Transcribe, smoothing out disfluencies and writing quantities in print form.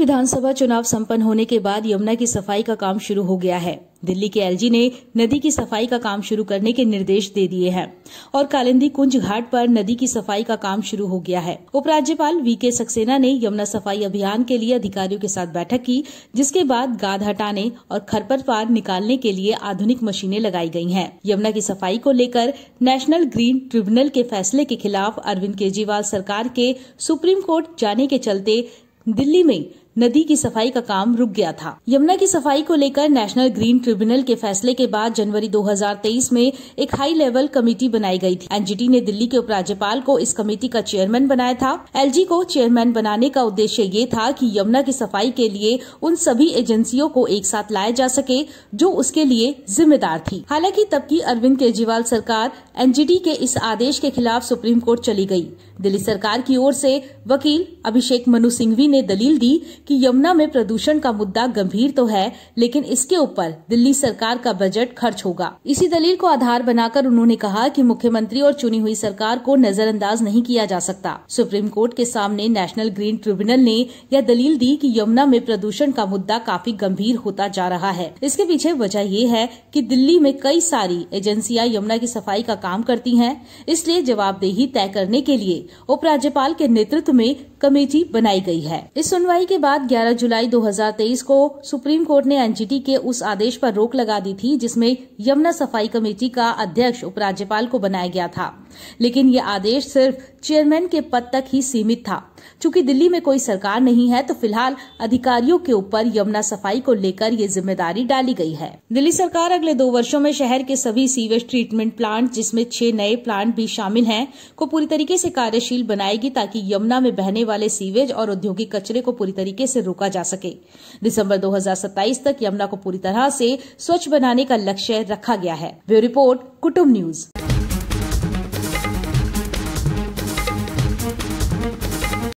विधानसभा चुनाव संपन्न होने के बाद यमुना की सफाई का काम शुरू हो गया है। दिल्ली के एलजी ने नदी की सफाई का काम शुरू करने के निर्देश दे दिए हैं और कालिंदी कुंज घाट पर नदी की सफाई का काम शुरू हो गया है। उपराज्यपाल वीके सक्सेना ने यमुना सफाई अभियान के लिए अधिकारियों के साथ बैठक की, जिसके बाद गाद हटाने और खरपतवार निकालने के लिए आधुनिक मशीनें लगाई गई हैं। यमुना की सफाई को लेकर नेशनल ग्रीन ट्रिब्यूनल के फैसले के खिलाफ अरविंद केजरीवाल सरकार के सुप्रीम कोर्ट जाने के चलते दिल्ली में नदी की सफाई का काम रुक गया था। यमुना की सफाई को लेकर नेशनल ग्रीन ट्रिब्यूनल के फैसले के बाद जनवरी 2023 में एक हाई लेवल कमेटी बनाई गई थी। एनजीटी ने दिल्ली के उपराज्यपाल को इस कमेटी का चेयरमैन बनाया था। एलजी को चेयरमैन बनाने का उद्देश्य ये था कि यमुना की सफाई के लिए उन सभी एजेंसियों को एक साथ लाया जा सके जो उसके लिए जिम्मेदार थी। हालांकि तब की अरविंद केजरीवाल सरकार एनजीटी के इस आदेश के खिलाफ सुप्रीम कोर्ट चली गई। दिल्ली सरकार की ओर से वकील अभिषेक मनु सिंघवी ने दलील दी कि यमुना में प्रदूषण का मुद्दा गंभीर तो है, लेकिन इसके ऊपर दिल्ली सरकार का बजट खर्च होगा। इसी दलील को आधार बनाकर उन्होंने कहा कि मुख्यमंत्री और चुनी हुई सरकार को नजरअंदाज नहीं किया जा सकता। सुप्रीम कोर्ट के सामने नेशनल ग्रीन ट्रिब्यूनल ने यह दलील दी कि यमुना में प्रदूषण का मुद्दा काफी गंभीर होता जा रहा है। इसके पीछे वजह ये है कि दिल्ली में कई सारी एजेंसियां यमुना की सफाई का काम करती हैं, इसलिए जवाबदेही तय करने के लिए उपराज्यपाल के नेतृत्व में कमेटी बनाई गई है। इस सुनवाई के बाद 11 जुलाई 2023 को सुप्रीम कोर्ट ने एनजीटी के उस आदेश पर रोक लगा दी थी जिसमें यमुना सफाई कमेटी का अध्यक्ष उपराज्यपाल को बनाया गया था, लेकिन ये आदेश सिर्फ चेयरमैन के पद तक ही सीमित था। चूंकि दिल्ली में कोई सरकार नहीं है, तो फिलहाल अधिकारियों के ऊपर यमुना सफाई को लेकर ये जिम्मेदारी डाली गई है। दिल्ली सरकार अगले 2 वर्षों में शहर के सभी सीवेज ट्रीटमेंट प्लांट, जिसमें 6 नए प्लांट भी शामिल हैं, को पूरी तरीके से कार्यशील बनाएगी ताकि यमुना में बहने वाले सीवेज और औद्योगिक कचरे को पूरी तरीके से रोका जा सके। दिसंबर 2027 तक यमुना को पूरी तरह से स्वच्छ बनाने का लक्ष्य रखा गया है। ब्यूरो रिपोर्ट, कुटुंब न्यूज।